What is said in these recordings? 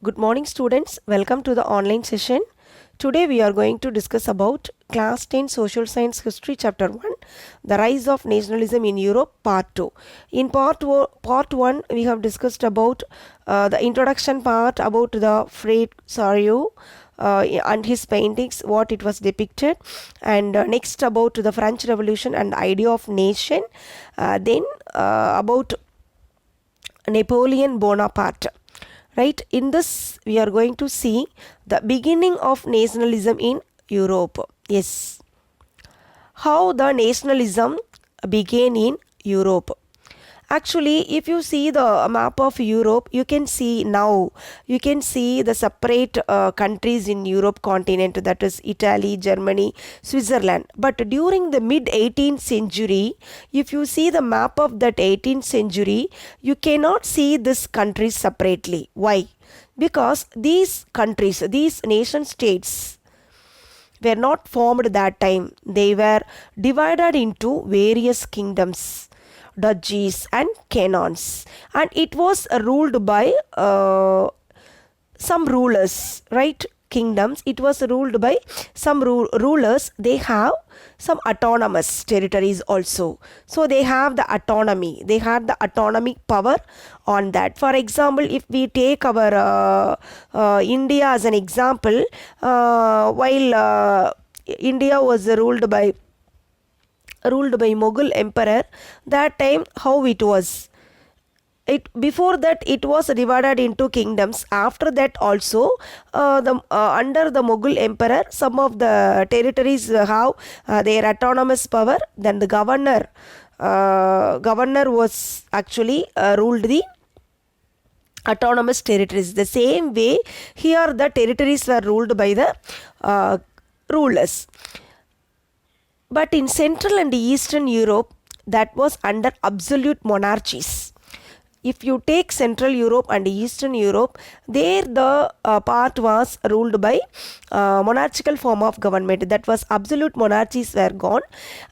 Good morning students, welcome to the online session. Today we are going to discuss about class 10 social science history chapter 1, the rise of nationalism in Europe part 2. In part 1 we have discussed about the introduction part about the Fred Soriot and his paintings, what it was depicted, and next about the French Revolution and the idea of nation, then about Napoleon Bonaparte. Right, in this we are going to see the beginning of nationalism in Europe. Yes, how the nationalism began in Europe. Actually, if you see the map of Europe, you can see the separate countries in Europe continent, that is Italy, Germany, Switzerland. But during the mid 18th century, if you see the map of that 18th century, you cannot see these countries separately. Why? Because these countries, these nation states were not formed that time. They were divided into various kingdoms, duchies and canons, and it was ruled by some rulers, right? Kingdoms, it was ruled by some rulers. They have some autonomous territories also, so they have the autonomy, they had the autonomic power on that. For example, if we take our India as an example, while India was ruled by Mughal emperor, that time how it was, before that it was divided into kingdoms. After that also under the Mughal emperor, some of the territories have their autonomous power. Then the governor was actually ruled the autonomous territories. The same way here the territories were ruled by the rulers. But in Central and Eastern Europe, that was under absolute monarchies. If you take Central Europe and Eastern Europe, there the part was ruled by monarchical form of government. That was absolute monarchies were gone.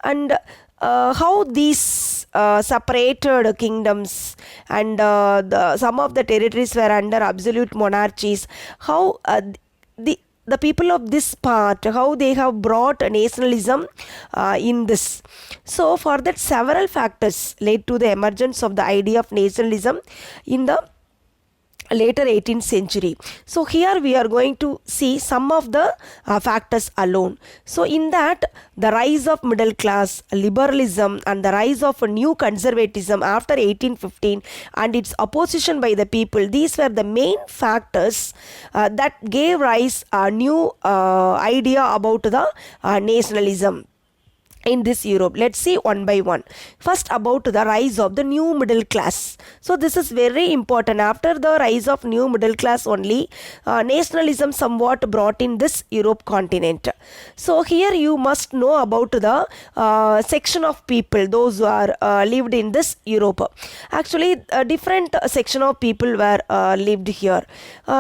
And how these separated kingdoms and some of the territories were under absolute monarchies, how the people of this part, how they have brought nationalism in this. So for that, several factors led to the emergence of the idea of nationalism in the later 18th century. So here we are going to see some of the factors alone. So in that, the rise of middle class, liberalism, and the rise of a new conservatism after 1815 and its opposition by the people, these were the main factors that gave rise a new idea about the nationalism in this Europe. Let's see one by one. First, about the rise of the new middle class. So this is very important. After the rise of new middle class only, nationalism somewhat brought in this Europe continent. So here you must know about the section of people, those who are lived in this Europe. Actually, a different section of people were lived here.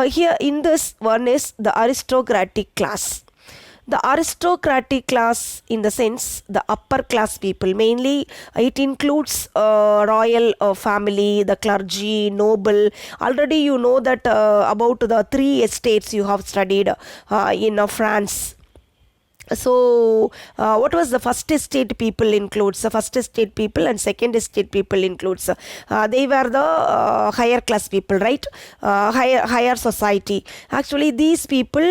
Here in this one is the aristocratic class. The aristocratic class, in the sense the upper class people, mainly it includes royal family, the clergy, noble. Already you know that about the three estates you have studied in France. So what was the first estate people includes? The first estate people and second estate people includes. They were the higher class people, right? Higher society. Actually, these people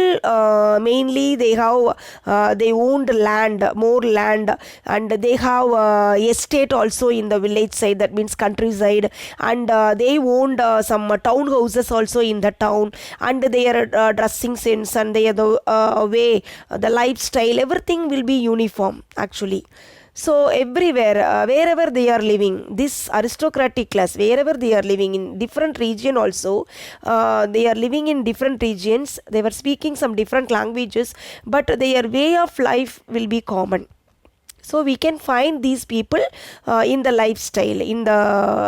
mainly they owned land, more land, and they have estate also in the village side, that means countryside, and they owned some townhouses also in the town, and their dressing sense and their way, the lifestyle, everything will be uniform actually. So everywhere, wherever they are living, this aristocratic class, wherever they are living in different region also, they are living in different regions, they were speaking some different languages, but their way of life will be common. So we can find these people in the lifestyle,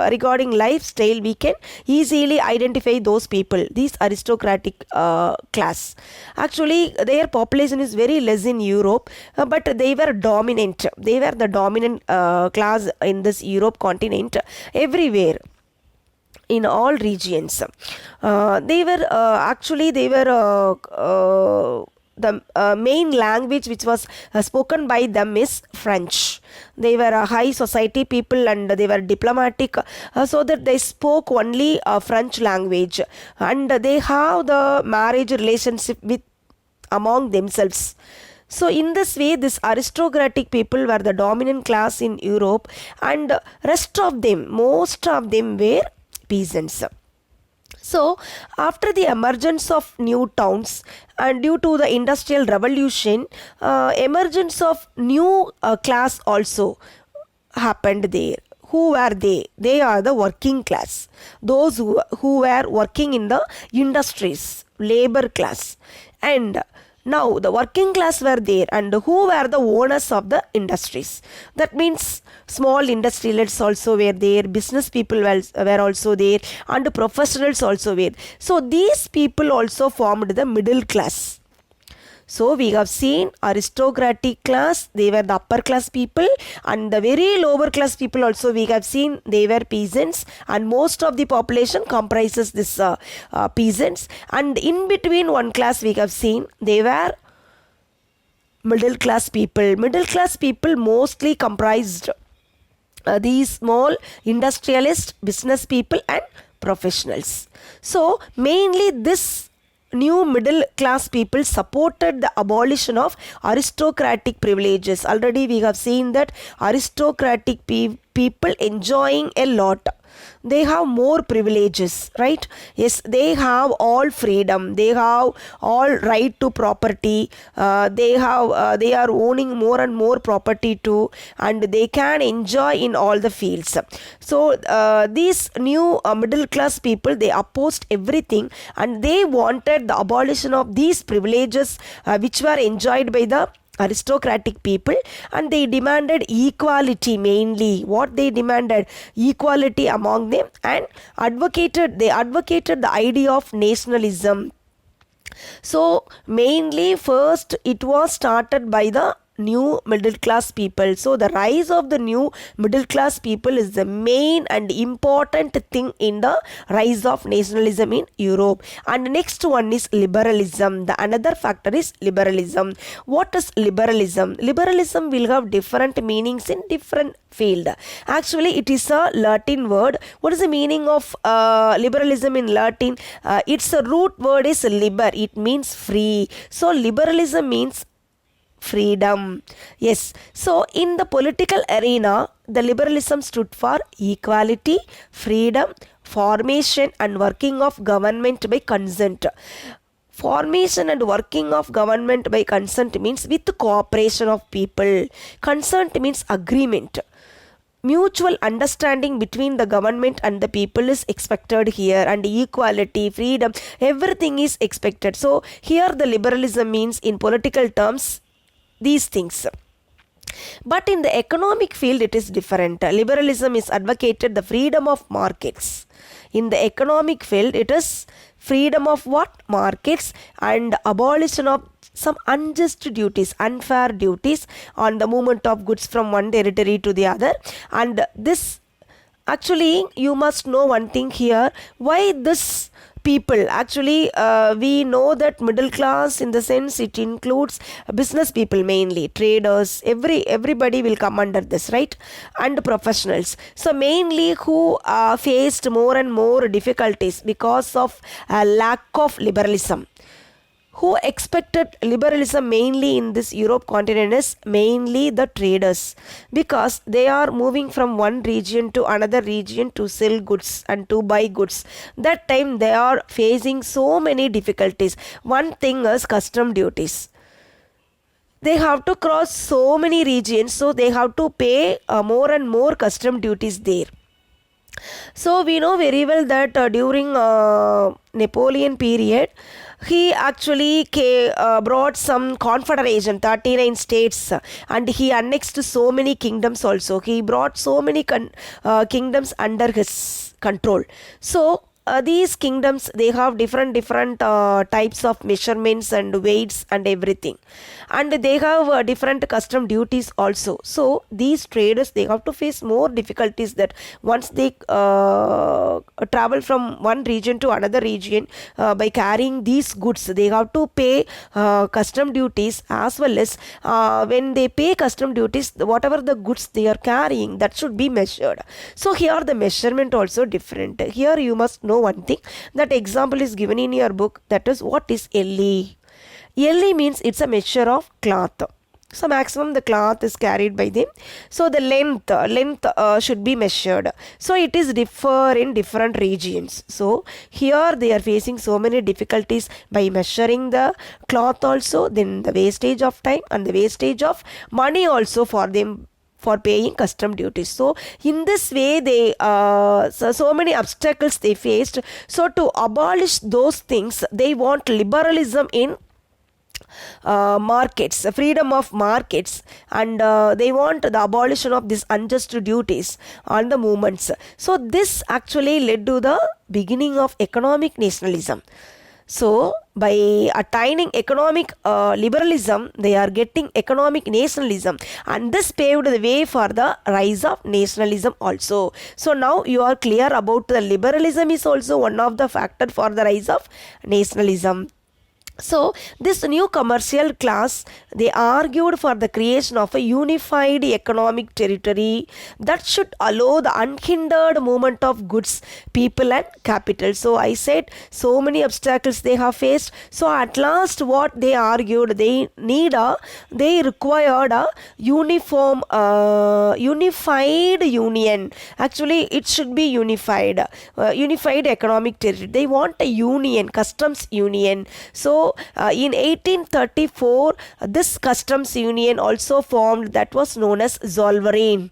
regarding lifestyle, we can easily identify those people, these aristocratic class. Actually, their population is very less in Europe, but they were dominant. They were the dominant class in this Europe continent everywhere. in all regions. The main language which was spoken by them is French. They were a high society people and they were diplomatic, so that they spoke only French language, and they have the marriage relationship with among themselves. So in this way, this aristocratic people were the dominant class in Europe, and rest of them, most of them were peasants. So after the emergence of new towns and due to the industrial revolution, emergence of new class also happened there. Who were they? They are the working class. Those who were working in the industries, labor class. And now the working class were there, and who were the owners of the industries? That means small industrialists also were there, business people were also there, and professionals also were. So these people also formed the middle class. So we have seen aristocratic class, they were the upper class people, and the very lower class people also we have seen they were peasants, and most of the population comprises this peasants, and in between one class we have seen they were middle class people. Middle class people mostly comprised these small industrialists, business people and professionals. So mainly this new middle class people supported the abolition of aristocratic privileges. Already we have seen that aristocratic people enjoying a lot. They have more privileges, right? Yes, they have all freedom. They have all right to property. They are owning more and more property too, and they can enjoy in all the fields. So these new middle class people, they opposed everything, and they wanted the abolition of these privileges which were enjoyed by the aristocratic people, and they demanded equality. Mainly what they demanded, equality among them, and they advocated the idea of nationalism. So mainly first it was started by the new middle class people. So the rise of the new middle class people is the main and important thing in the rise of nationalism in Europe. And next one is liberalism. The another factor is liberalism. What is liberalism? Liberalism will have different meanings in different field. Actually it is a Latin word. What is the meaning of liberalism in Latin? Its root word is liber. It means free. So liberalism means freedom. Yes. So in the political arena, the liberalism stood for equality, freedom, formation and working of government by consent. Formation and working of government by consent means with cooperation of people. Consent means agreement. Mutual understanding between the government and the people is expected here, and equality, freedom, everything is expected. So here the liberalism means in political terms these things. But in the economic field it is different. Liberalism is advocated the freedom of markets. In the economic field it is freedom of what? Markets, and abolition of some unjust duties, unfair duties on the movement of goods from one territory to the other. And this, actually you must know one thing here, why this people, actually we know that middle class in the sense it includes business people, mainly traders, everybody will come under this, right? And professionals. So mainly who faced more and more difficulties because of lack of liberalism. Who expected liberalism mainly in this Europe continent is mainly the traders, because they are moving from one region to another region to sell goods and to buy goods. That time they are facing so many difficulties. One thing is custom duties. They have to cross so many regions, so they have to pay more and more custom duties there. So we know very well that during Napoleon period, he actually brought some confederation, 39 states, and he annexed so many kingdoms also. He brought so many kingdoms under his control. So these kingdoms, they have different types of measurements and weights and everything, and they have different custom duties also. So these traders, they have to face more difficulties, that once they travel from one region to another region by carrying these goods, they have to pay custom duties, as well as when they pay custom duties, whatever the goods they are carrying, that should be measured. So here the measurement also different. Here you must know one thing, that example is given in your book, that is, what is LE? LE means it's a measure of cloth. So maximum the cloth is carried by them. So the length should be measured. So it is differ in different regions. So here they are facing so many difficulties by measuring the cloth also, then the wastage of time and the wastage of money also for them for paying custom duties. So in this way they so many obstacles they faced. So to abolish those things, they want liberalism in markets, freedom of markets, and they want the abolition of these unjust duties on the movements. So this actually led to the beginning of economic nationalism. So by attaining economic liberalism, they are getting economic nationalism, and this paved the way for the rise of nationalism also. So now you are clear about the liberalism is also one of the factor for the rise of nationalism. So this new commercial class, they argued for the creation of a unified economic territory that should allow the unhindered movement of goods, people and capital. So I said so many obstacles they have faced. So at last what they argued, they required a unified union. Actually it should be unified economic territory. They want a union, customs union. So in 1834, this customs union also formed, that was known as Zollverein.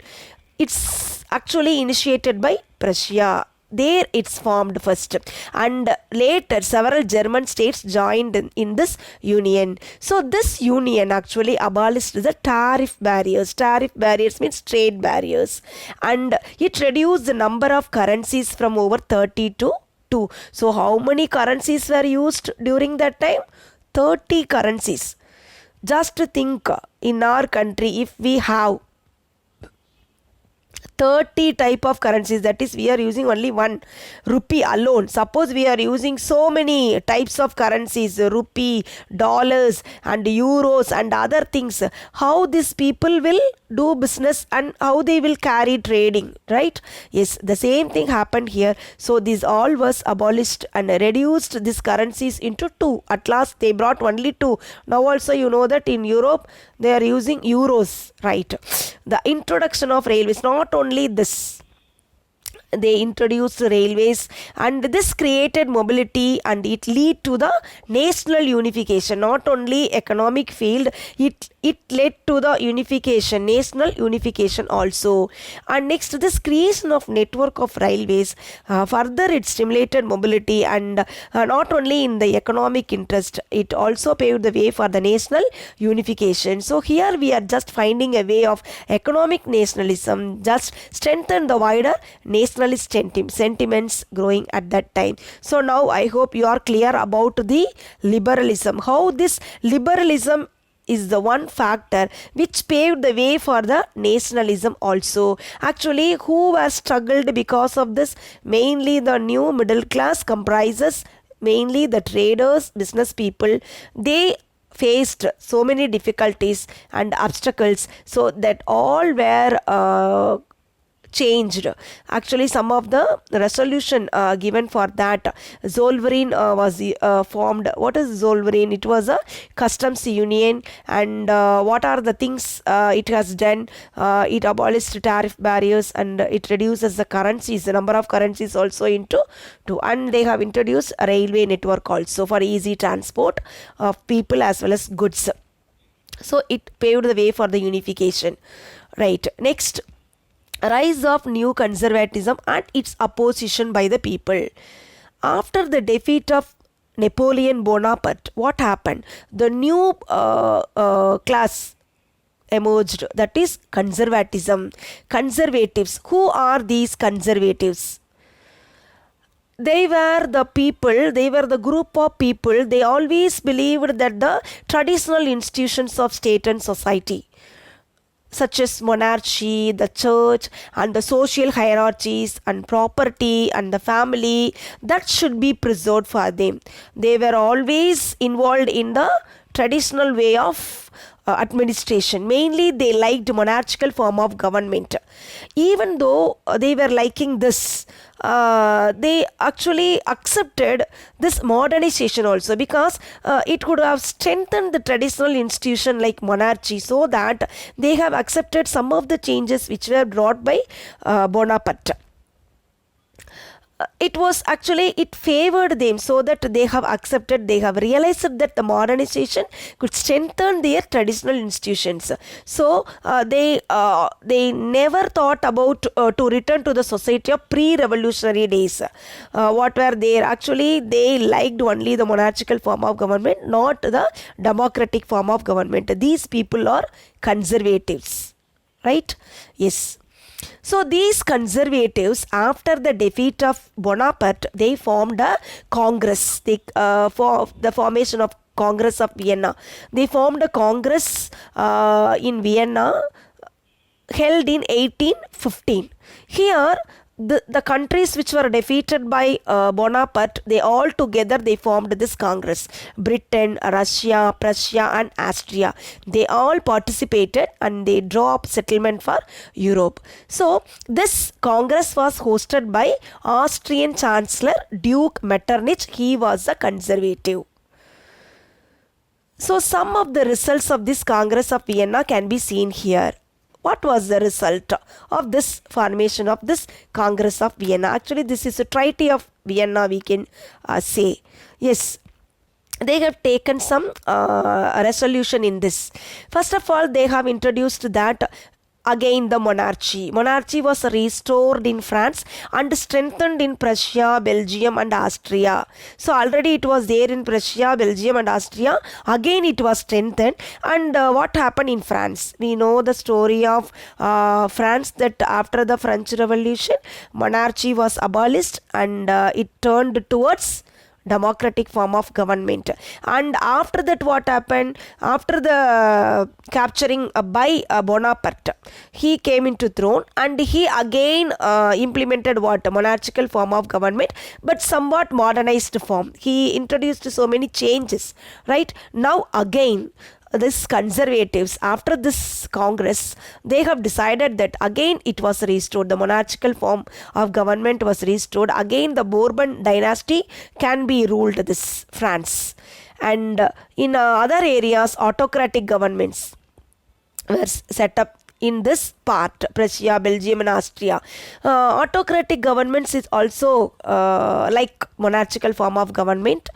It's actually initiated by Prussia. There it's formed first, and later several German states joined in this union. So this union actually abolished the tariff barriers. Tariff barriers means trade barriers, and it reduced the number of currencies from over 30 to 2. So how many currencies were used during that time? 30 currencies. Just think, in our country, if we have 30 type of currencies, that is, we are using only one rupee alone. Suppose we are using so many types of currencies, rupee, dollars and euros and other things, how these people will do business and how they will carry trading, right? Yes, the same thing happened here. So these all was abolished and reduced these currencies into 2. At last they brought only 2. Now also you know that in Europe they are using euros, right? The introduction of railways, not only this, they introduced railways, and this created mobility, and it led to the national unification. Not only economic field, it led to the unification, national unification also. And next, this creation of network of railways, further it stimulated mobility, and not only in the economic interest, it also paved the way for the national unification. So here we are just finding a way of economic nationalism, just strengthen the wider nationalist sentiments growing at that time. So now I hope you are clear about the liberalism, how this liberalism is the one factor which paved the way for the nationalism also. Actually, who has struggled because of this? Mainly the new middle class, comprises mainly the traders, business people. They faced so many difficulties and obstacles, so that all were changed. Actually, some of the resolution given for that, Zollverein was formed. What is Zollverein? It was a customs union, and what are the things it has done? It abolished tariff barriers, and it reduces the currencies, the number of currencies also into 2. And they have introduced a railway network also for easy transport of people as well as goods. So it paved the way for the unification. Right. Next, rise of new conservatism and its opposition by the people. After the defeat of Napoleon Bonaparte, what happened? The new class emerged, that is conservatism. Conservatives. Who are these conservatives? they were the people, they were the group of people, they always believed that the traditional institutions of state and society, such as monarchy, the church, and the social hierarchies, and property, and the family, that should be preserved for them. They were always involved in the traditional way of administration. Mainly they liked monarchical form of government. Even though they were liking this, they actually accepted this modernization also, because it could have strengthened the traditional institution like monarchy, so that they have accepted some of the changes which were brought by Bonaparte. It was actually, it favored them, so that they have accepted, they have realized that the modernization could strengthen their traditional institutions. So they never thought about to return to the society of pre-revolutionary days. What were there? Actually, they liked only the monarchical form of government, not the democratic form of government. These people are conservatives, right? Yes. So these conservatives, after the defeat of Bonaparte, they formed a Congress. For the formation of Congress of Vienna, they formed a Congress in Vienna, held in 1815. Here, the countries which were defeated by Bonaparte, they all together they formed this Congress. Britain, Russia, Prussia, and Austria, they all participated, and they drew up settlement for Europe. So this Congress was hosted by Austrian Chancellor Duke Metternich. He was a conservative. So some of the results of this Congress of Vienna can be seen here. What was the result of this formation of this Congress of Vienna? Actually, this is a Treaty of Vienna, we can say. Yes, they have taken some resolution in this. First of all, they have introduced that again the monarchy. Monarchy was restored in France and strengthened in Prussia, Belgium, and Austria. So already it was there in Prussia, Belgium, and Austria. Again it was strengthened. And what happened in France? We know the story of France, that after the French Revolution, monarchy was abolished, and it turned towards democratic form of government. And after that, what happened? After the capturing by Bonaparte, he came into throne, and he again implemented what? Monarchical form of government, but somewhat modernized form. He introduced so many changes, right? Now again, this conservatives, after this Congress, they have decided that again it was restored, the monarchical form of government was restored. Again the Bourbon dynasty can be ruled this France. And in other areas, autocratic governments were set up in this part, Prussia, Belgium, and Austria. Autocratic governments is also like monarchical form of government.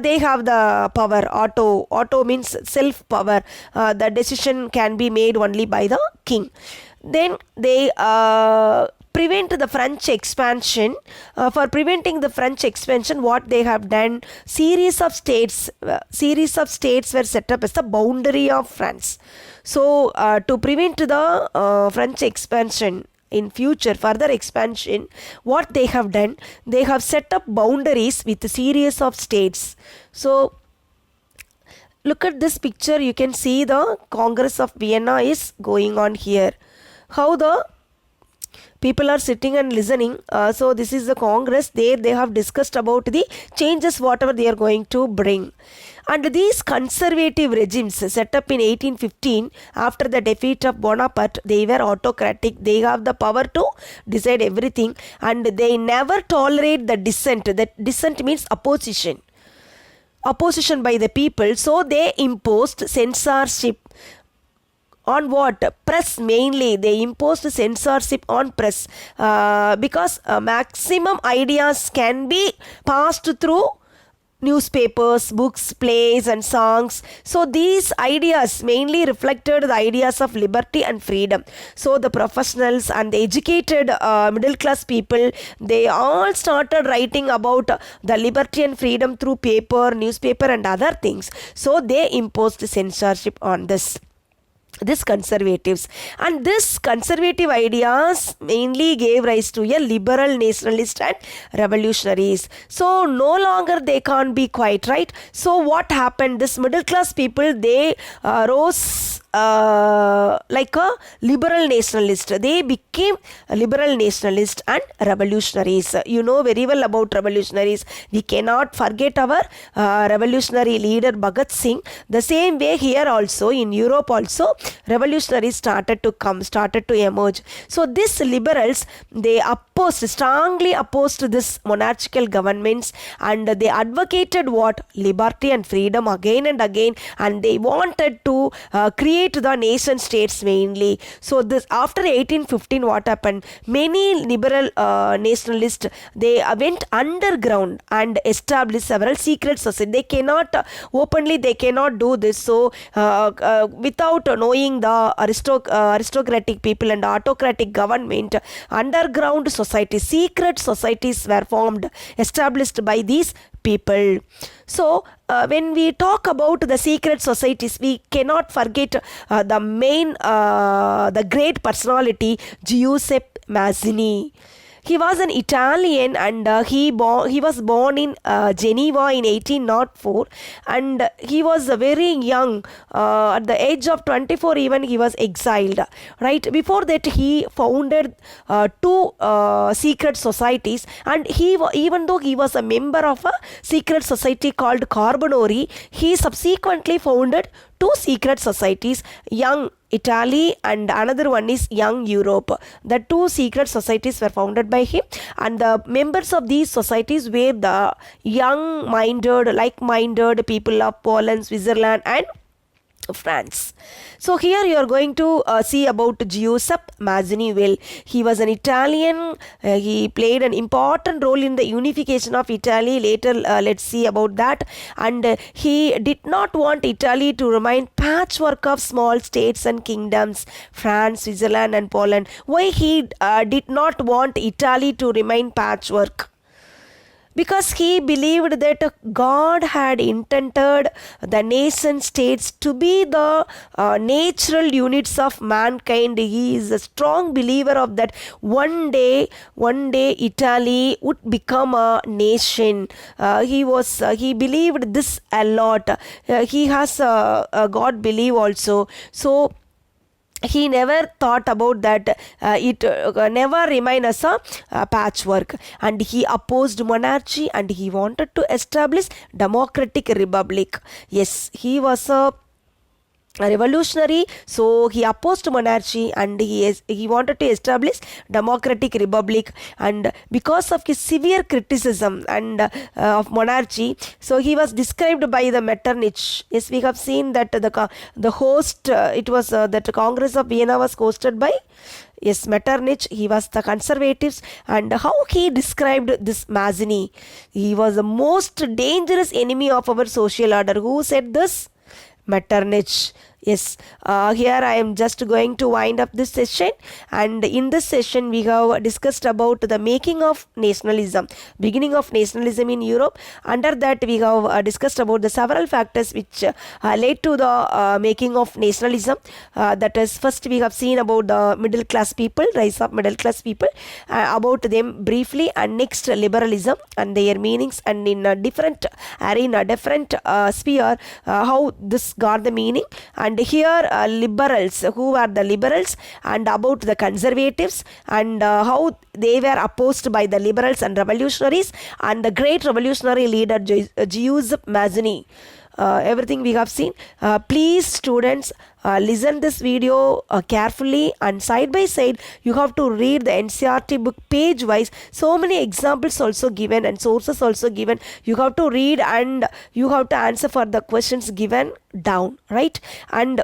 They have the power. Auto means self power. The decision can be made only by the king. Then they prevent the French expansion. For preventing the French expansion, what they have done, series of states were set up as the boundary of France. So to prevent the French expansion in future, further expansion, what they have done, they have set up boundaries with a series of states. So look at this picture, you can see the Congress of Vienna is going on here. How the people are sitting and listening. So this is the Congress. There they have discussed about the changes whatever they are going to bring. And these conservative regimes set up in 1815 after the defeat of Bonaparte, they were autocratic. They have the power to decide everything, and they never tolerate the dissent. That dissent means opposition by the people. So they imposed censorship on what? Press mainly. They imposed censorship on press because maximum ideas can be passed through newspapers, books, plays, and songs. So these ideas mainly reflected the ideas of liberty and freedom. So the professionals and the educated middle class people, they all started writing about the liberty and freedom through paper, newspaper, and other things. So they imposed censorship on this. this conservatives, and this conservative ideas mainly gave rise to a liberal nationalist and revolutionaries. So no longer they can't be quiet, right? So what happened, this middle class people, they rose like a liberal nationalist. They became a liberal nationalist and revolutionaries. You know very well about revolutionaries. We cannot forget our revolutionary leader Bhagat Singh. The same way here also in Europe also revolutionaries started to emerge. So these liberals, they strongly opposed this monarchical governments, and they advocated what, liberty and freedom again and again, and they wanted to create the nation states mainly. So this after 1815 what happened, many liberal nationalists, they went underground and established several secret societies. They cannot openly, they cannot do this. So without knowing the aristocratic people and autocratic government, underground societies, secret societies were formed, established by these people. So when we talk about the secret societies, we cannot forget the great personality Giuseppe Mazzini. He was an Italian, and he was born in Geneva in 1804, and he was very young. At the age of 24 even he was exiled. Right before that he founded two secret societies, and even though he was a member of a secret society called Carbonari, he subsequently founded two secret societies, Young Italy and another one is Young Europe. The two secret societies were founded by him, and the members of these societies were the young-minded, like-minded people of Poland, Switzerland and France. So here you are going to see about Giuseppe Mazzini. Well, he was an Italian. He played an important role in the unification of Italy. Later let's see about that. And he did not want Italy to remain patchwork of small states and kingdoms, France, Switzerland and Poland. Why he did not want Italy to remain patchwork? Because he believed that God had intended the nation states to be the natural units of mankind. He is a strong believer of that. One day Italy would become a nation. He believed this a lot. He has a God belief also. So he never thought about that. It never remained as a patchwork, and he opposed monarchy and he wanted to establish democratic republic. Yes, he was a revolutionary, so he opposed monarchy and he wanted to establish democratic republic. And because of his severe criticism and of monarchy, so he was described by the Metternich. Yes, we have seen that the host, it was that Congress of Vienna was hosted by Metternich. He was the conservatives, and how he described this Mazzini: he was the most dangerous enemy of our social order. Who said this? Metternich. Yes, here I am just going to wind up this session, and in this session we have discussed about the making of nationalism, beginning of nationalism in Europe. Under that we have discussed about the several factors which led to the making of nationalism. That is, first we have seen about the middle class people, rise of middle class people, about them briefly, and next liberalism and their meanings, and in a different arena, different sphere, how this got the meaning. And here liberals, who are the liberals, and about the conservatives, and how they were opposed by the liberals and revolutionaries, and the great revolutionary leader Giuseppe Mazzini. Everything we have seen. Please students, listen this video carefully, and side by side you have to read the NCERT book page wise. So many examples also given and sources also given. You have to read and you have to answer for the questions given down, right? And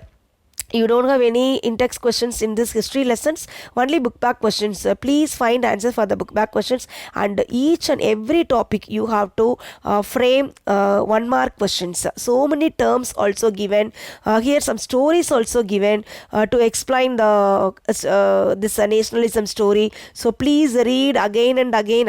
you don't have any in-text questions in this history lessons, only book back questions. Please find answers for the book back questions, and each and every topic you have to frame 1 mark questions. So many terms also given here, some stories also given to explain the this nationalism story. So please read again and again